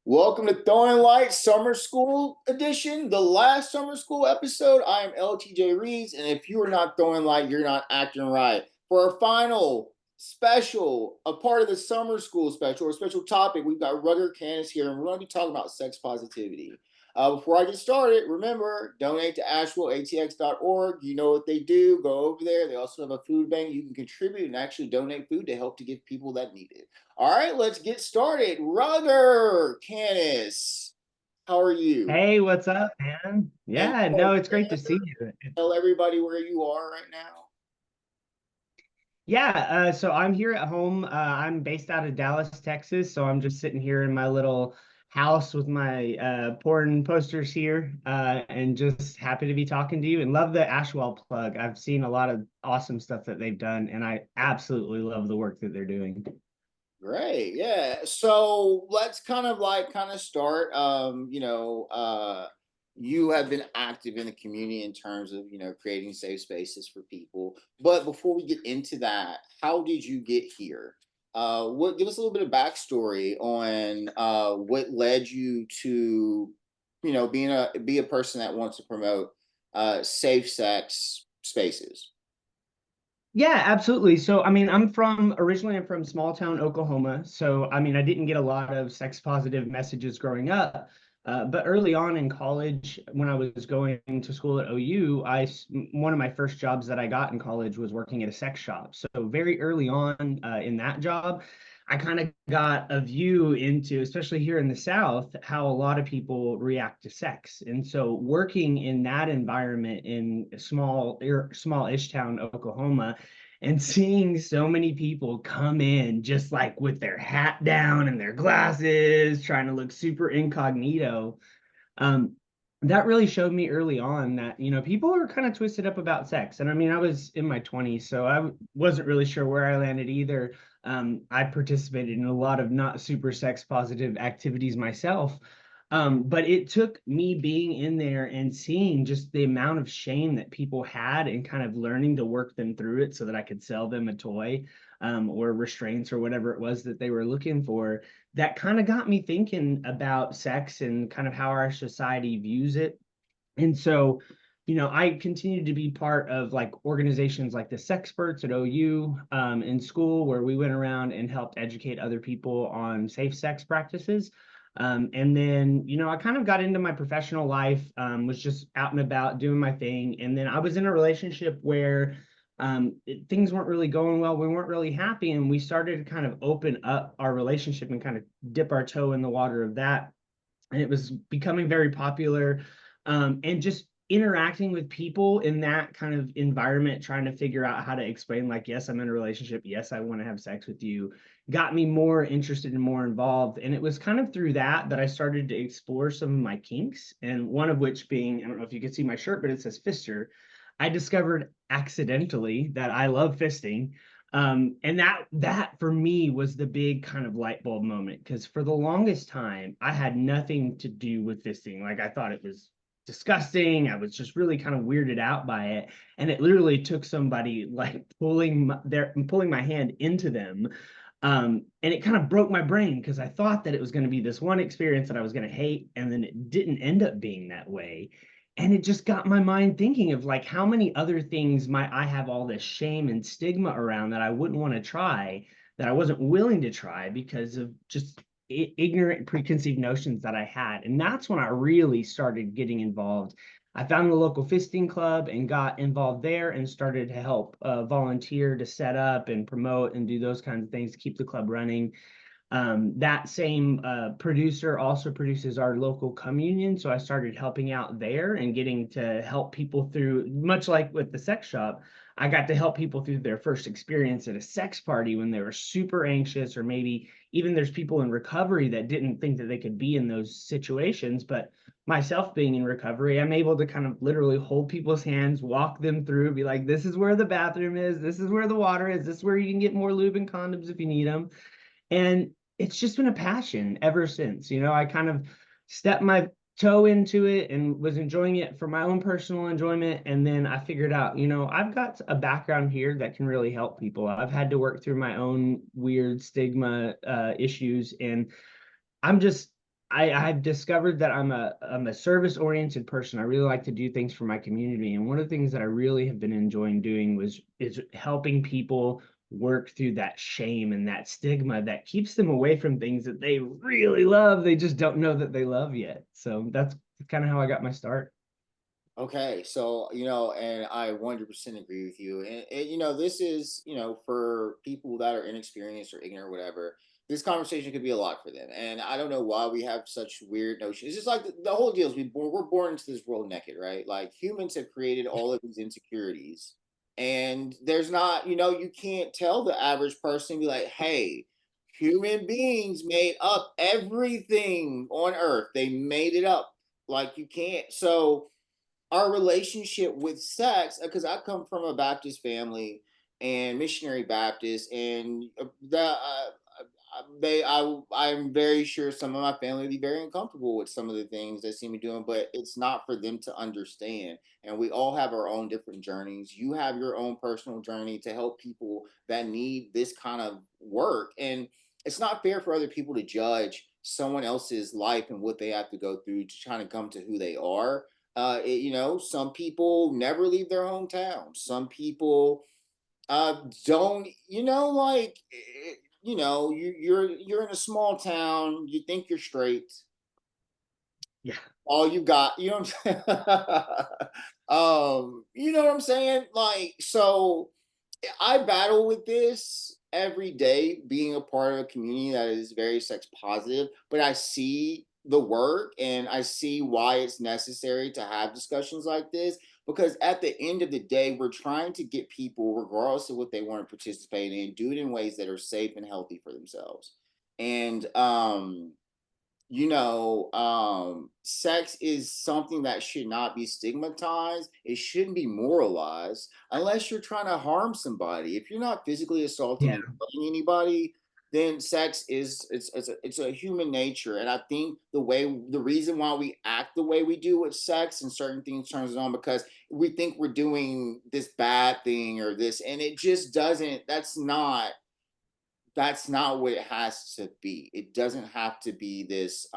Welcome to Throwing Light Summer School Edition, the last summer school episode. I am LTJ Reeves, and if you are not throwing light, you're not acting right. For our final special, a part of the summer school special, or special topic, we've got Rugger Canis here, and we're going to be talking about sex positivity. Before I get started, remember, donate to AshevilleATX.org. You know what they do. Go over there. They also have a food bank. You can contribute and actually donate food to help to give people that need it. All right, let's get started. Rugger Canis, how are you? Hey, what's up, man? And Yeah, no, it's great to see you. tell everybody where you are right now. Yeah, so I'm here at home. I'm based out of Dallas, Texas, so I'm just sitting here in my little house with my porn posters here, and just happy to be talking to you and love the Ashwell plug. I've seen a lot of awesome stuff that they've done, and I absolutely love the work that they're doing. Great, yeah. So let's kind of start. You have been active in the community in terms of creating safe spaces for people. But before we get into that, how did you get here? What give us a little bit of backstory on what led you to, be a person that wants to promote safe sex spaces. Yeah, absolutely. So, I mean, I'm from small town Oklahoma. So, I mean, I didn't get a lot of sex positive messages growing up. But early on in college, when I was going to school at OU, one of my first jobs that I got in college was working at a sex shop. So, very early on in that job, I kind of got a view into, especially here in the South, how a lot of people react to sex. And so, working in that environment in small-ish town, Oklahoma, and seeing so many people come in just like with their hat down and their glasses, trying to look super incognito, um, that really showed me early on that, people are kind of twisted up about sex. And I mean, I was in my 20s, so I wasn't really sure where I landed either. I participated in a lot of not super sex positive activities myself. But it took me being in there and seeing just the amount of shame that people had and kind of learning to work them through it so that I could sell them a toy, or restraints or whatever it was that they were looking for, that kind of got me thinking about sex and kind of how our society views it. And so, I continued to be part of like organizations like the Sexperts at OU, in school, where we went around and helped educate other people on safe sex practices. And then, I kind of got into my professional life, was just out and about doing my thing. And then I was in a relationship where things weren't really going well. We weren't really happy. And we started to kind of open up our relationship and kind of dip our toe in the water of that. And it was becoming very popular. And just interacting with people in that kind of environment, trying to figure out how to explain, like, yes, I'm in a relationship. Yes, I want to have sex with you, got me more interested and more involved. And it was kind of through that I started to explore some of my kinks. And one of which being, I don't know if you can see my shirt, but it says Fister. I discovered accidentally that I love fisting. And that for me was the big kind of light bulb moment, because for the longest time I had nothing to do with fisting. Like, I thought it was disgusting. I was just really kind of weirded out by it. And it literally took somebody like pulling my hand into them. And it kind of broke my brain, because I thought that it was going to be this one experience that I was going to hate, and then it didn't end up being that way. And it just got my mind thinking of like how many other things might I have all this shame and stigma around that I wouldn't want to try, that I wasn't willing to try because of just ignorant preconceived notions that I had. And that's when I really started getting involved. I found the local fisting club and got involved there and started to help volunteer to set up and promote and do those kinds of things to keep the club running. That same producer also produces our local communion. So I started helping out there and getting to help people through, much like with the sex shop, I got to help people through their first experience at a sex party when they were super anxious, or maybe even there's people in recovery that didn't think that they could be in those situations. But myself being in recovery, I'm able to kind of literally hold people's hands, walk them through, be like, this is where the bathroom is, this is where the water is, this is where you can get more lube and condoms if you need them. And it's just been a passion ever since. I kind of stepped my toe into it and was enjoying it for my own personal enjoyment. And then I figured out, I've got a background here that can really help people. I've had to work through my own weird stigma issues. And I'm just I've discovered that I'm a service oriented person. I really like to do things for my community. And one of the things that I really have been enjoying doing is helping people work through that shame and that stigma that keeps them away from things that they really love. They just don't know that they love yet. So that's kind of how I got my start. Okay, so and I 100% agree with you. And this is for people that are inexperienced or ignorant or whatever. This conversation could be a lot for them, and I don't know why we have such weird notions. It's just like the whole deal is we're born into this world naked, right? Like humans have created all of these insecurities, and there's not you can't tell the average person be like, hey, human beings made up everything on Earth. They made it up. Like you can't. So our relationship with sex, because I come from a Baptist family and missionary Baptist, and I'm very sure some of my family would be very uncomfortable with some of the things they see me doing, but it's not for them to understand. And we all have our own different journeys. You have your own personal journey to help people that need this kind of work. And it's not fair for other people to judge someone else's life and what they have to go through to try to come to who they are. Some people never leave their hometown. Some people don't, like, you're in a small town. You think you're straight. Yeah. All you got, you know what I'm saying? You know what I'm saying? Like, so I battle with this every day, being a part of a community that is very sex positive, but I see the work and I see why it's necessary to have discussions like this, because at the end of the day, we're trying to get people, regardless of what they want to participate in, do it in ways that are safe and healthy for themselves. And sex is something that should not be stigmatized. It shouldn't be moralized unless you're trying to harm somebody. If you're not physically assaulting Yeah. and hurting anybody, then sex is it's a human nature. And I think the reason why we act the way we do with sex and certain things turns us on because we think we're doing this bad thing or this, and it just doesn't. That's not what it has to be. It doesn't have to be this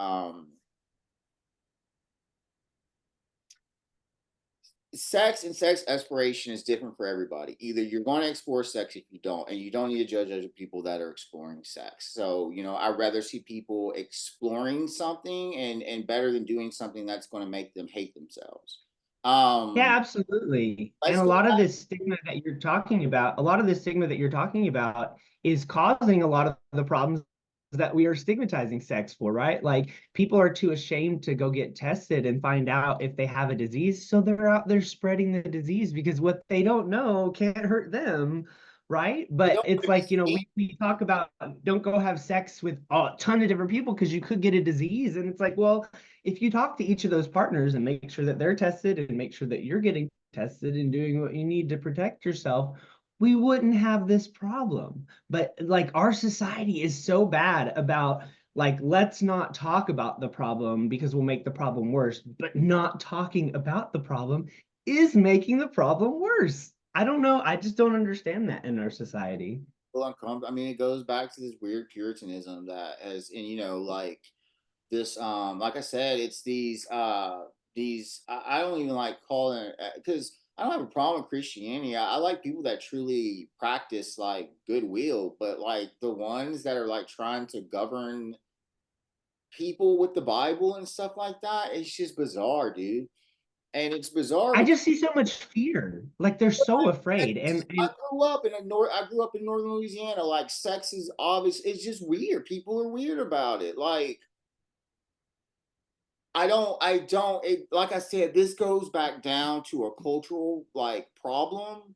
sex and sex exploration is different for everybody. Either you're going to explore sex if you don't, and you don't need to judge other people that are exploring sex. So, I'd rather see people exploring something and better than doing something that's going to make them hate themselves. Yeah, Um, absolutely. And let's go back. a lot of this stigma that you're talking about is causing a lot of the problems that we are stigmatizing sex for, right? Like people are too ashamed to go get tested and find out if they have a disease. So they're out there spreading the disease because what they don't know can't hurt them, right? They But don't it's want to be like, seen. we talk about don't go have sex with a ton of different people because you could get a disease. And it's like, well, if you talk to each of those partners and make sure that they're tested and make sure that you're getting tested and doing what you need to protect yourself, we wouldn't have this problem. But like our society is so bad about like let's not talk about the problem because we'll make the problem worse, but not talking about the problem is making the problem worse. I don't know. I just don't understand that in our society. Feel uncomfortable. I mean, it goes back to this weird puritanism that has, and like this like I said, it's these I don't even like calling it, because I don't have a problem with Christianity. I like people that truly practice like goodwill, but like the ones that are like trying to govern people with the Bible and stuff like that, it's just bizarre, dude. And it's bizarre I because just see so much fear. Like they're so afraid. I grew up in northern Louisiana. Like sex is obvious. It's just weird. People are weird about it. Like like I said, this goes back down to a cultural like problem,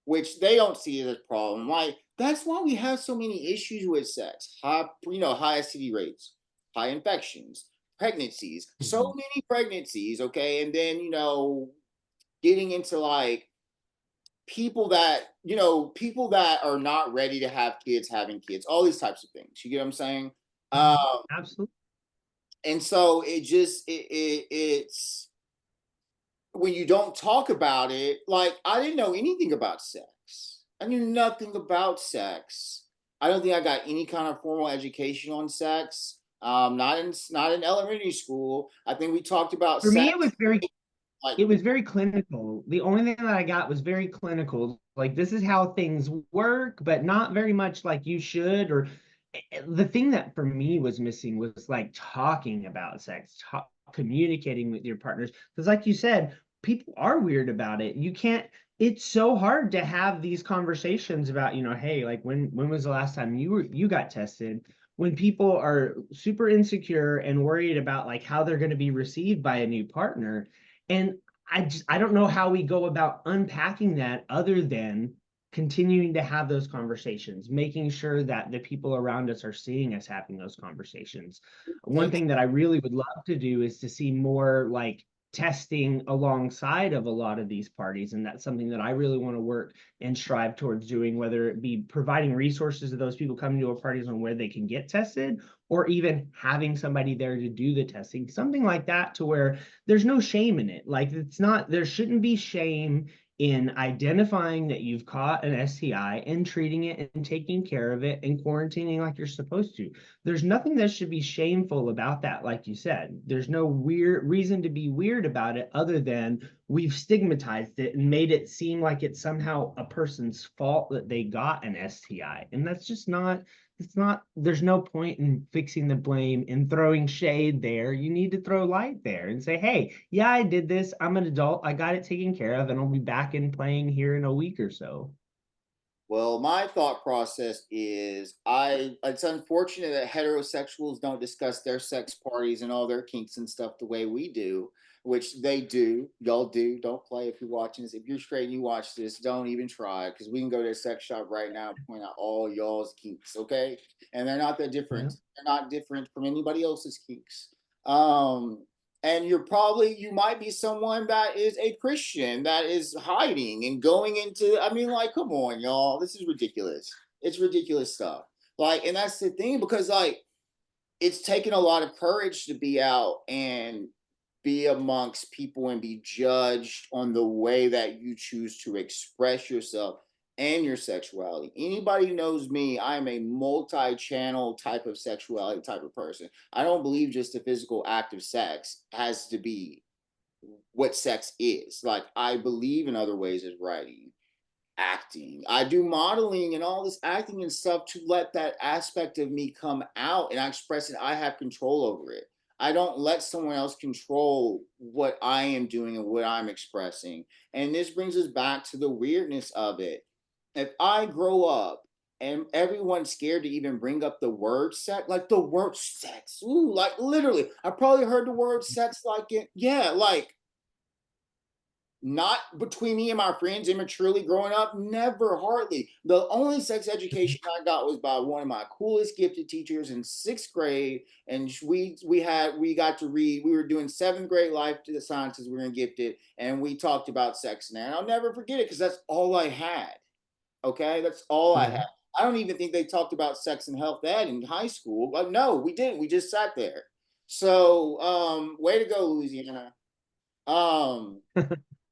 which they don't see as a problem. Like that's why we have so many issues with sex. High STD rates, high infections, pregnancies, so Mhm. many pregnancies, okay, and then getting into like people that are not ready to have kids having kids, all these types of things. You get what I'm saying? Um, Mhm. Absolutely. and so it's when you don't talk about it, like I didn't know anything about sex. I knew nothing about sex. I don't think I got any kind of formal education on sex. Not in elementary school. I think we talked about For me, sex like it was very clinical. The only thing that I got was very clinical. Like, this is how things work, but not very much like you should. Or the thing that for me was missing was like talking about sex, communicating with your partners. Because, like you said, people are weird about it. You can't, it's so hard to have these conversations about, hey, like when was the last time you got tested? When people are super insecure and worried about like how they're going to be received by a new partner. And I don't know how we go about unpacking that other than continuing to have those conversations, making sure that the people around us are seeing us having those conversations. One takes thing that I really would love to do is to see more like testing alongside of a lot of these parties. And that's something that I really want to work and strive towards doing, whether it be providing resources to those people coming to our parties on where they can get tested, or even having somebody there to do the testing, something like that, to where there's no shame in it. Like, there shouldn't be shame in identifying that you've caught an STI and treating it and taking care of it and quarantining like you're supposed to. There's nothing that should be shameful about that. Like you said, there's no weird reason to be weird about it other than we've stigmatized it and made it seem like it's somehow a person's fault that they got an STI. And that's just not, it's not, there's no point in fixing the blame and throwing shade there. You need to throw light there and say, hey, yeah, I did this. I'm an adult. I got it taken care of, and I'll be back in playing here in a week or so. Well, my thought process is it's unfortunate that heterosexuals don't discuss their sex parties and all their kinks and stuff the way we do, which they do. Y'all do. Don't play if you're watching this. If you're straight and you watch this, don't even try, because we can go to a sex shop right now and point out all y'all's kinks, okay? And they're not that different. Yeah. They're not different from anybody else's kinks. Um, and you might be someone that is a Christian that is hiding and going into, I mean, like, come on, y'all, this is ridiculous. It's ridiculous stuff. Like, and that's the thing, because like it's taken a lot of courage to be out and be amongst people and be judged on the way that you choose to express yourself and your sexuality. Anybody who knows me, I'm a multi-channel type of sexuality type of person. I don't believe just the physical act of sex has to be what sex is. Like, I believe in other ways of writing, acting. I do modeling and all this acting and stuff to let that aspect of me come out, and I express it. I have control over it. I don't let someone else control what I am doing and what I'm expressing. And this brings us back to the weirdness of it. If I grow up and everyone's scared to even bring up the word sex, like the word sex, ooh, like literally, I probably heard the word sex like it, yeah, like not between me and my friends immaturely growing up, never, hardly. The only sex education I got was by one of my coolest gifted teachers in sixth grade, and we got to read. We were doing seventh grade life to the sciences. We were in gifted, and we talked about sex in there. And I'll never forget it because that's all I had. Okay, that's all I Yeah. had. I don't even think they talked about sex and health ed in high school. But no, we didn't. We just sat there. So, way to go, Louisiana. Um,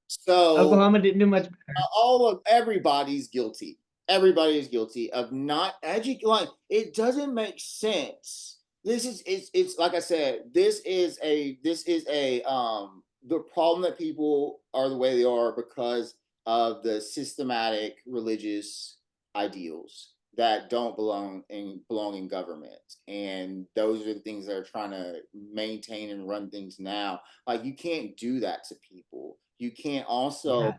so Oklahoma didn't do much. all of everybody's guilty. Everybody is guilty of not educating. Like, it doesn't make sense. This is it's like I said. This is a the problem that people are the way they are because of the systematic religious ideals that don't belong in government, and those are the things that are trying to maintain and run things now. Like, you can't do that to people. Yeah.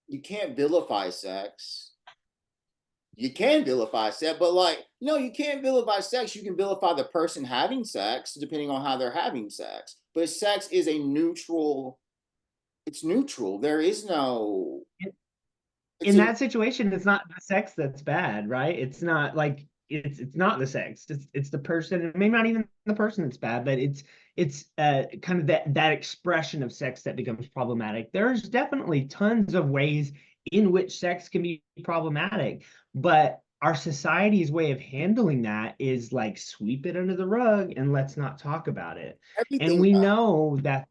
You can't vilify sex. You can vilify sex, but like, no, you can't vilify sex. You can vilify the person having sex, depending on how they're having sex. But sex is a neutral. It's neutral. There is no. It's In a. that situation, it's not the sex that's bad, right? It's not like it's not the sex. It's the person, maybe not even the person that's bad, but it's kind of that expression of sex that becomes problematic. There's definitely tons of ways in which sex can be problematic, but our society's way of handling that is like sweep it under the rug and let's not talk about it. And Everything. we know that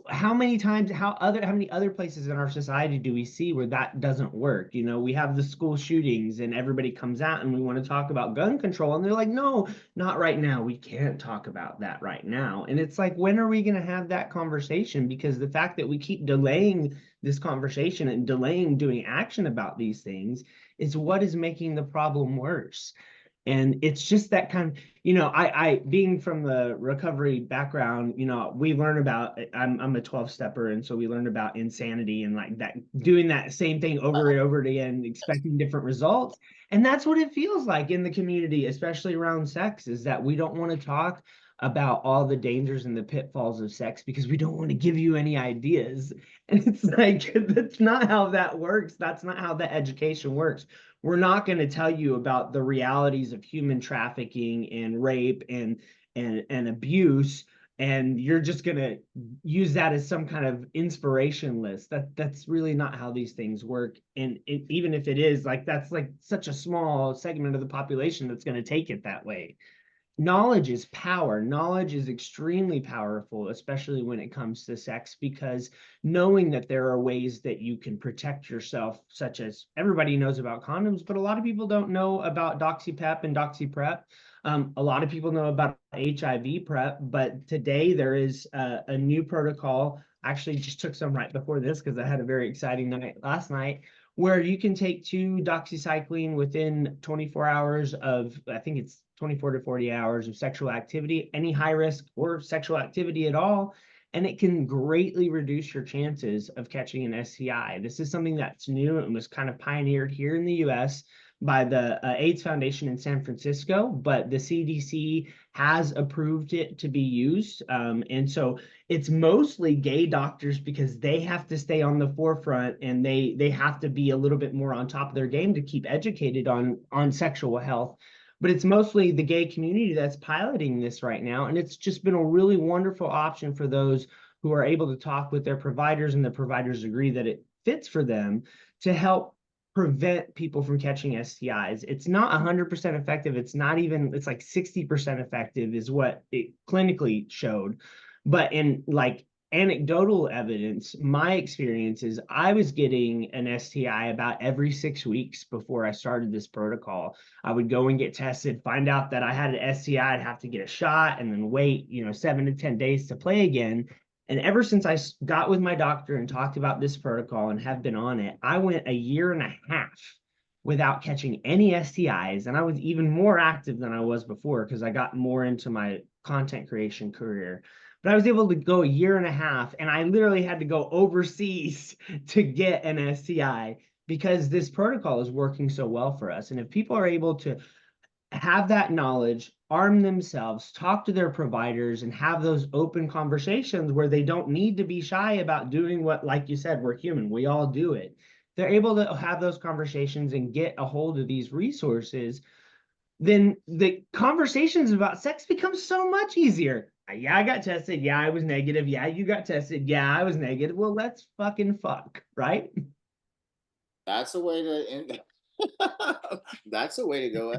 how many times, how many other places in our society do we see where that doesn't work? You know, we have the school shootings and everybody comes out and we want to talk about gun control and they're like, no, not right now. We can't talk about that right now. And it's like, when are we going to have that conversation? Because the fact that we keep delaying this conversation and delaying doing action about these things is what is making the problem worse. And it's just that kind of, you know, I being from the recovery background, you know, we learn about, I'm a 12 stepper. And so we learn about insanity and like that, doing that same thing over and over again, expecting different results. And that's what it feels like in the community, especially around sex, is that we don't want to talk about all the dangers and the pitfalls of sex because we don't want to give you any ideas. And it's like, that's not how that works. That's not how the education works. We're not going to tell you about the realities of human trafficking and rape and abuse, and you're just going to use that as some kind of inspiration list. That's really not how these things work. And even if it is, like, that's like such a small segment of the population that's going to take it that way. Knowledge is power. Knowledge is extremely powerful, especially when it comes to sex, because knowing that there are ways that you can protect yourself, such as everybody knows about condoms, but a lot of people don't know about DoxyPep and DoxyPrep. A lot of people know about HIV prep, but today there is a new protocol. I actually just took some right before this because I had a very exciting night last night, where you can take 2 doxycycline within 24 hours of, I think it's 24 to 40 hours of sexual activity, any high risk or sexual activity at all. And it can greatly reduce your chances of catching an STI. This is something that's new and was kind of pioneered here in the US by the AIDS Foundation in San Francisco, but the CDC has approved it to be used. And so it's mostly gay doctors because they have to stay on the forefront and they have to be a little bit more on top of their game to keep educated on sexual health. But it's mostly the gay community that's piloting this right now, and it's just been a really wonderful option for those who are able to talk with their providers and the providers agree that it fits for them to help prevent people from catching STIs. It's not 100% effective. It's not even, it's like 60% effective is what it clinically showed. But in like anecdotal evidence, my experience is I was getting an STI about every 6 weeks before I started this protocol. I would go and get tested, find out that I had an STI, I'd have to get a shot and then wait, 7 to 10 days to play again. And ever since I got with my doctor and talked about this protocol and have been on it, I went a year and a half without catching any STIs. And I was even more active than I was before because I got more into my content creation career. But I was able to go a year and a half, and I literally had to go overseas to get an STI because this protocol is working so well for us. And if people are able to have that knowledge, arm themselves, talk to their providers, and have those open conversations where they don't need to be shy about doing what, like you said, we're human, we all do it. They're able to have those conversations and get a hold of these resources, then the conversations about sex become so much easier. Yeah, I got tested. Yeah, I was negative. Yeah, you got tested. Yeah, I was negative. Well, let's fucking fuck, right? That's a way to end. That's a way to go.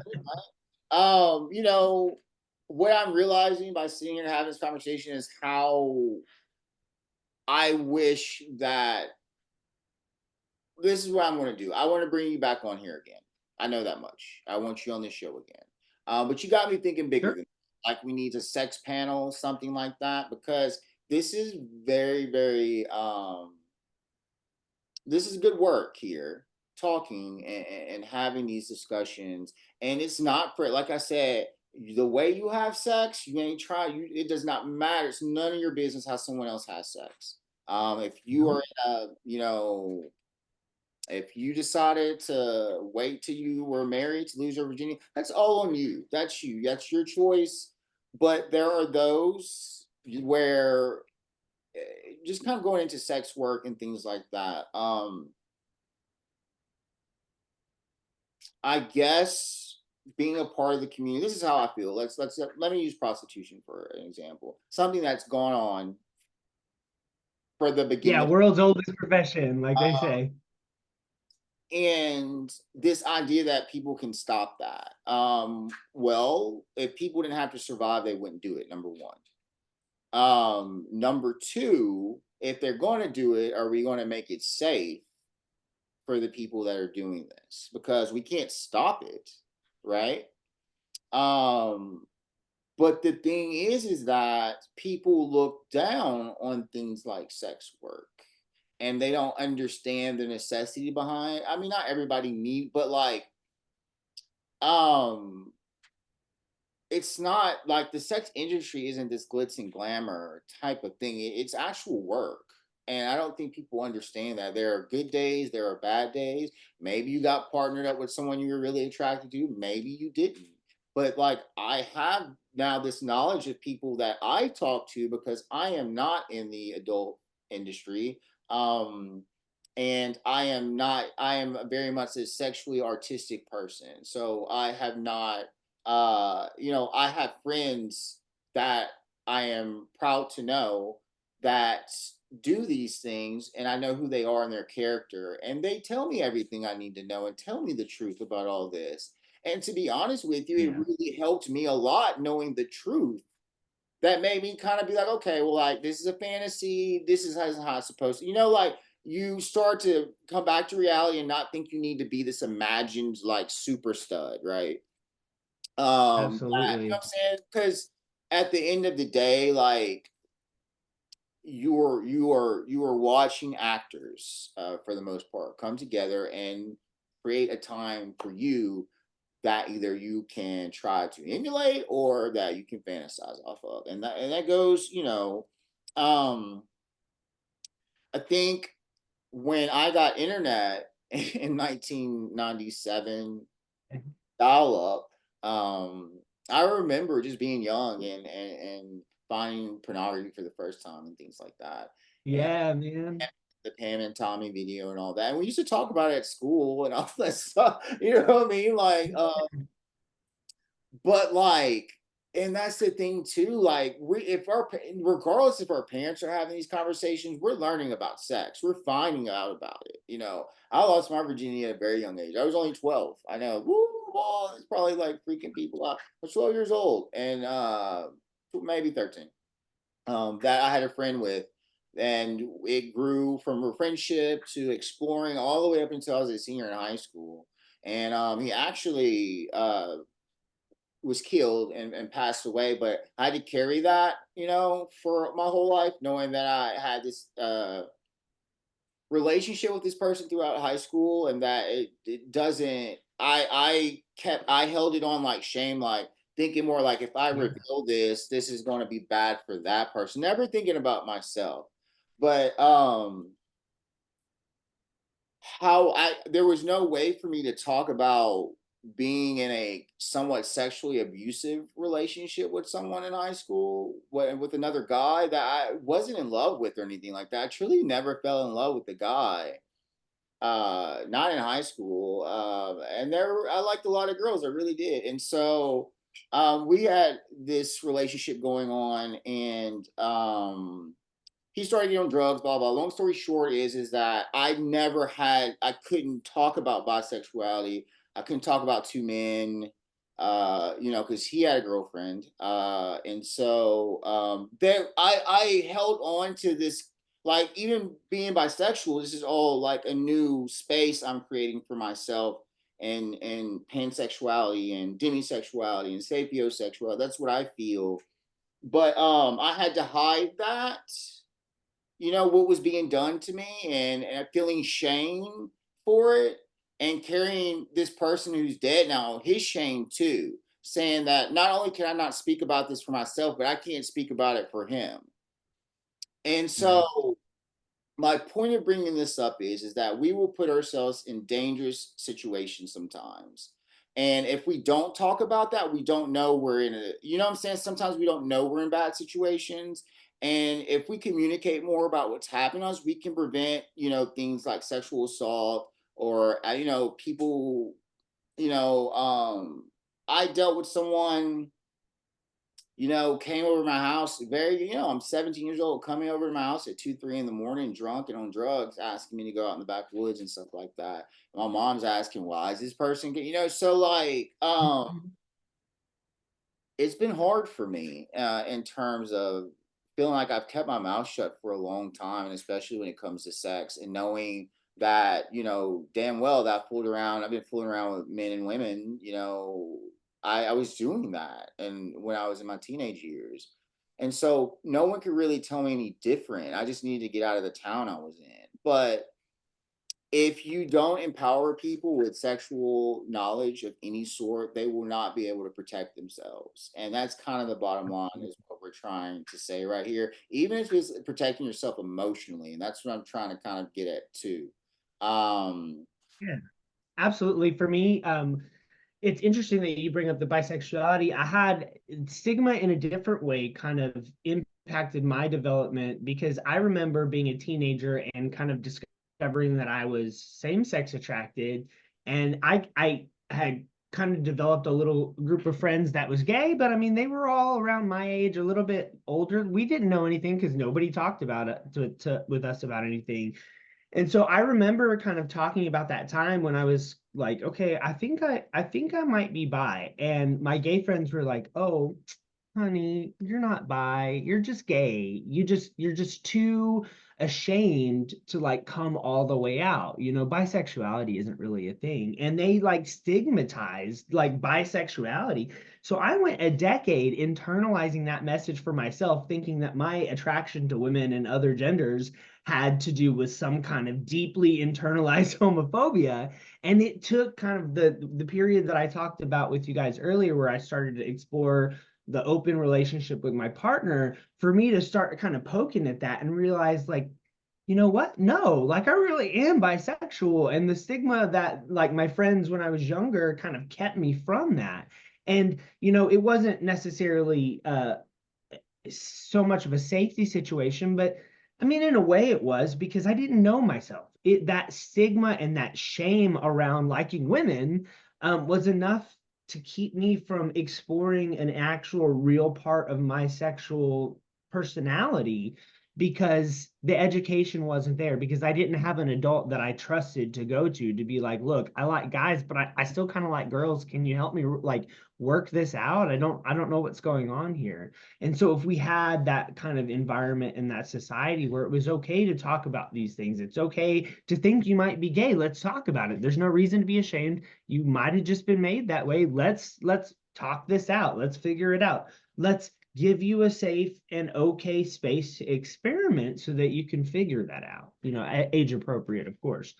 What I'm realizing by sitting and having this conversation is how I wish that this is what I'm going to do. I want to bring you back on here again. I know that much. I want you on this show again. But you got me thinking bigger Sure. than like we need a sex panel, something like that, because this is very, very this is good work here, talking and having these discussions. And it's not for, like I said, the way you have sex, you ain't try. You, it does not matter. It's none of your business how someone else has sex. If you are, No. if you decided to wait till you were married to lose your virginity, that's all on you. That's you. That's your choice. But there are those where just kind of going into sex work and things like that. I guess being a part of the community. This is how I feel. Let me use prostitution for an example. Something that's gone on for the beginning Yeah, of, world's oldest profession, like they say. and this idea that people can stop that. Well, if people didn't have to survive, they wouldn't do it. Number one. Number two, if they're going to do it, are we going to make it safe for the people that are doing this? Because we can't stop it, right? Um, but the thing is that people look down on things like sex work, and they don't understand the necessity behind. I mean, not everybody need, but like, um, it's not like the sex industry isn't this glitz and glamour type of thing. It's actual work. And I don't think people understand that there are good days, there are bad days. Maybe you got partnered up with someone you were really attracted to, maybe you didn't. But like, I have now this knowledge of people that I talk to because I am not in the adult industry. Um, and I am very much a sexually artistic person. So I have not, I have friends that I am proud to know that do these things, and I know who they are and their character, and they tell me everything I need to know and tell me the truth about all this. And to be honest with you, it Yeah, really helped me a lot knowing the truth. That made me kind of be like, okay, well, like, this is a fantasy. This is how it's supposed to, like, you start to come back to reality and not think you need to be this imagined like super stud, right? You know what absolutely. I'm saying? Because at the end of the day, like, you are watching actors, for the most part, come together and create a time for you that either you can try to emulate or that you can fantasize off of, and that goes, um I think when I got internet in 1997, dial up. I remember just being young and finding pornography for the first time and things like that. And Yeah, man. the Pam and Tommy video and all that. And we used to talk about it at school and all that stuff. You know what I mean? Like, but like, and that's the thing too. Like, regardless if our parents are having these conversations, we're learning about sex. We're finding out about it. I lost my virginity at a very young age. I was only 12. I know. Woo, oh, it's probably like freaking people out. I was 12 years old, and maybe 13. That I had a friend with, and it grew from a friendship to exploring all the way up until I was a senior in high school. And he actually was killed and passed away, but I had to carry that, for my whole life, knowing that I had this relationship with this person throughout high school, and that it doesn't. I held it on like shame, like thinking more like, if I Yeah. reveal this is going to be bad for that person. Never thinking about myself, but how I there was no way for me to talk about being in a somewhat sexually abusive relationship with someone in high school, with another guy that I wasn't in love with or anything like that. I truly never fell in love with the guy, not in high school. And I liked a lot of girls, I really did. And so we had this relationship going on, and he started getting on drugs, blah blah. Long story short is that I couldn't talk about bisexuality. I couldn't talk about two men, because he had a girlfriend, and so there I held on to this, like, even being bisexual. This is all like a new space I'm creating for myself, and pansexuality and demisexuality and sapiosexuality. That's what I feel, but I had to hide that, what was being done to me, and feeling shame for it, and carrying this person who's dead now, his shame too, saying that not only can I not speak about this for myself, but I can't speak about it for him. And Yeah. so my point of bringing this up is that we will put ourselves in dangerous situations sometimes, and if we don't talk about that, we don't know we're in a, what I'm saying, sometimes we don't know we're in bad situations. And if we communicate more about what's happening to us, we can prevent, things like sexual assault, or people, you know I dealt with someone, came over to my house I'm 17 years old, coming over to my house at 2, 3 in the morning, drunk and on drugs, asking me to go out in the backwoods and stuff like that. My mom's asking, why is this person so like, it's been hard for me, in terms of feeling like I've kept my mouth shut for a long time, and especially when it comes to sex, and knowing that, damn well that I've been fooling around with men and women, I was doing that. And when I was in my teenage years. And so no one could really tell me any different. I just needed to get out of the town I was in. But if you don't empower people with sexual knowledge of any sort, they will not be able to protect themselves. And that's kind of the bottom line, is what we're trying to say right here. Even if it's protecting yourself emotionally, and that's what I'm trying to kind of get at too. Yeah, absolutely. For me, it's interesting that you bring up the bisexuality. I had stigma in a different way kind of impacted my development, because I remember being a teenager and kind of discovering that I was same-sex attracted. And I had kind of developed a little group of friends that was gay, but I mean, they were all around my age, a little bit older. We didn't know anything because nobody talked about it with us about anything. And so I remember kind of talking about that time when I was like, okay, I think I might be bi. And my gay friends were like, "Oh, honey, you're not bi. You're just gay. You're just too ashamed to like come all the way out. Bisexuality isn't really a thing." And they like stigmatized like bisexuality. So I went a decade internalizing that message for myself, thinking that my attraction to women and other genders had to do with some kind of deeply internalized homophobia. And it took kind of the period that I talked about with you guys earlier, where I started to explore the open relationship with my partner, for me to start kind of poking at that and realize, like, you know what? No, like I really am bisexual. And the stigma that like my friends when I was younger kind of kept me from that. And, it wasn't necessarily so much of a safety situation, but I mean, in a way it was, because I didn't know myself. That stigma and that shame around liking women was enough to keep me from exploring an actual real part of my sexual personality, because the education wasn't there, because I didn't have an adult that I trusted to go to be like, look, I like guys, but I still kind of like girls. Can you help me like work this out? I don't know what's going on here. And so if we had that kind of environment in that society where it was okay to talk about these things, it's okay to think you might be gay. Let's talk about it. There's no reason to be ashamed. You might have just been made that way. Let's talk this out. Let's figure it out. Let's give you a safe and okay space to experiment so that you can figure that out. Age appropriate, of course.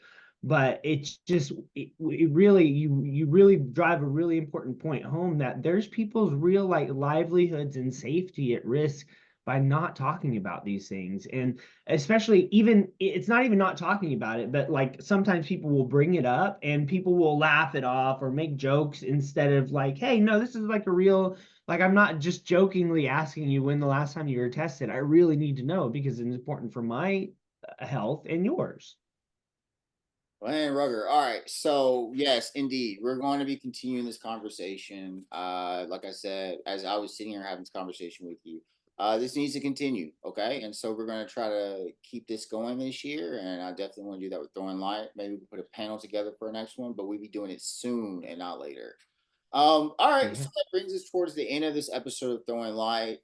But it's just it really you really drive a really important point home, that there's people's real like livelihoods and safety at risk by not talking about these things. And especially, even it's not even not talking about it, but like sometimes people will bring it up and people will laugh it off or make jokes instead of like, hey, no, this is like a real, like, I'm not just jokingly asking you when the last time you were tested. I really need to know because it's important for my health and yours. And Rugger. All right. So yes, indeed, we're going to be continuing this conversation. Like I said, as I was sitting here having this conversation with you, this needs to continue. Okay. And so we're going to try to keep this going this year. And I definitely want to do that with Throwing Light. Maybe we put a panel together for our next one, but we'll be doing it soon and not later. All right, so Yeah. that brings us towards the end of this episode of Throwing Light.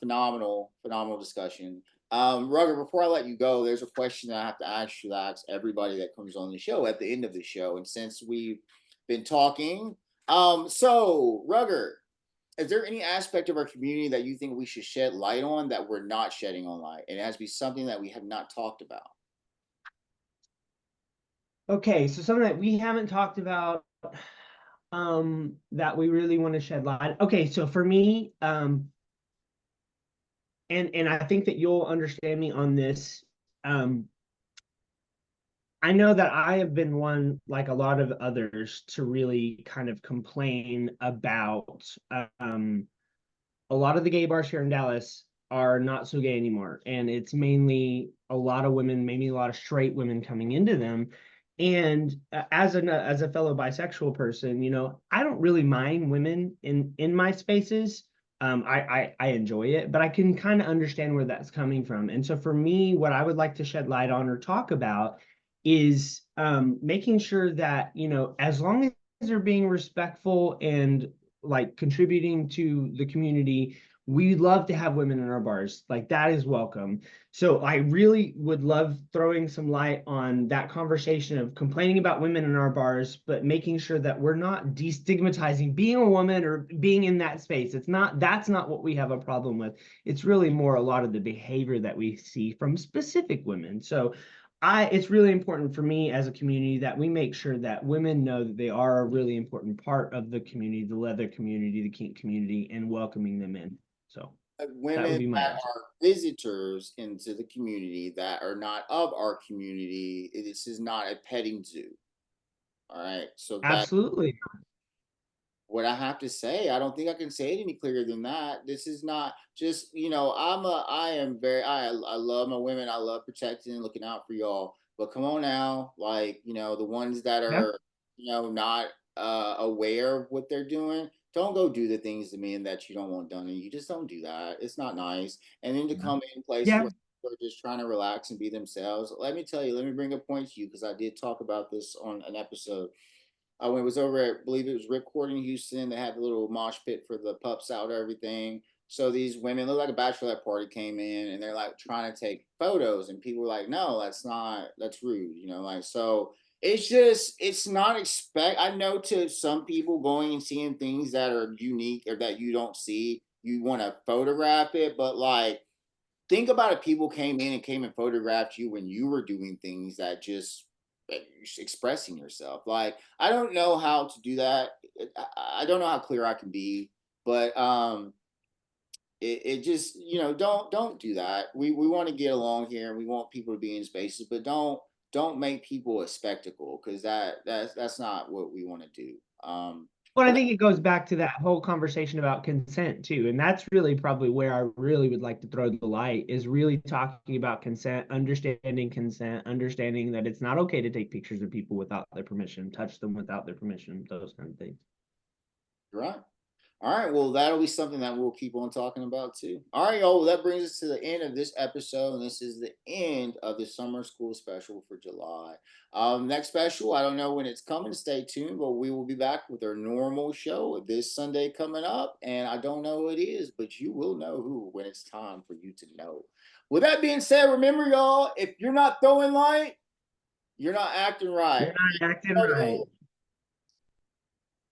Phenomenal discussion. Rugger, before I let you go, there's a question that I have to ask you, that I ask everybody that comes on the show at the end of the show. And since we've been talking, so Rugger, is there any aspect of our community that you think we should shed light on that we're not shedding on light? And it has to be something that we have not talked about. Okay, so something that we haven't talked about, that we really want to shed light. Okay, so for me, and I think that you'll understand me on this. Um, I know that I have been one, like a lot of others, to really kind of complain about um, a lot of the gay bars here in Dallas are not so gay anymore. And it's mainly a lot of women, maybe a lot of straight women coming into them. And as a fellow bisexual person, I don't really mind women in my spaces. I enjoy it, but I can kind of understand where that's coming from. And so for me, what I would like to shed light on or talk about is making sure that, as long as they're being respectful and like contributing to the community, we love to have women in our bars. Like that is welcome. So I really would love throwing some light on that conversation of complaining about women in our bars, but making sure that we're not destigmatizing being a woman or being in that space. It's not, that's not what we have a problem with. It's really more a lot of the behavior that we see from specific women. So it's really important for me as a community that we make sure that women know that they are a really important part of the community, the leather community, the kink community, and welcoming them in. So that would Women be my that answer. are visitors into the community that are not of our community, this is not a petting zoo. All right. So that Absolutely. what I have to say. I don't think I can say it any clearer than that. This is not just, I am very, I love my women. I love protecting and looking out for y'all. But come on now, like, the ones that Yeah. are, not aware of what they're doing, don't go do the things to men that you don't want done. And you just don't do that. It's not nice. And then to come in places Yeah. where people are just trying to relax and be themselves. Let me tell you, let me bring a point to you because I did talk about this on an episode when it was over at, I believe it was Ripcord in Houston. They had the little mosh pit for the pups out, everything. So these women look like a bachelorette party came in and they're like trying to take photos, and people were like, "No, that's not. That's rude." Like so. It's not expect. I know to some people going and seeing things that are unique or that you don't see, you want to photograph it, but like think about it, people came and photographed you when you were doing things that just expressing yourself. Like I don't know how to do that. I don't know how clear I can be, but it just don't do that. We want to get along here and we want people to be in spaces, but don't make people a spectacle because that's not what we want to do. Well, I Okay. think it goes back to that whole conversation about consent too. And that's really probably where I really would like to throw the light is really talking about consent, understanding that it's not okay to take pictures of people without their permission, touch them without their permission, those kind of things. Right. All right, well, that'll be something that we'll keep on talking about too. All right, y'all. Well, that brings us to the end of this episode, and this is the end of the summer school special for July. Next special, I don't know when it's coming. Stay tuned, but we will be back with our normal show this Sunday coming up, and I don't know who it is, but you will know who when it's time for you to know. With that being said, remember, y'all, if you're not throwing light, you're not acting right. You're not acting right.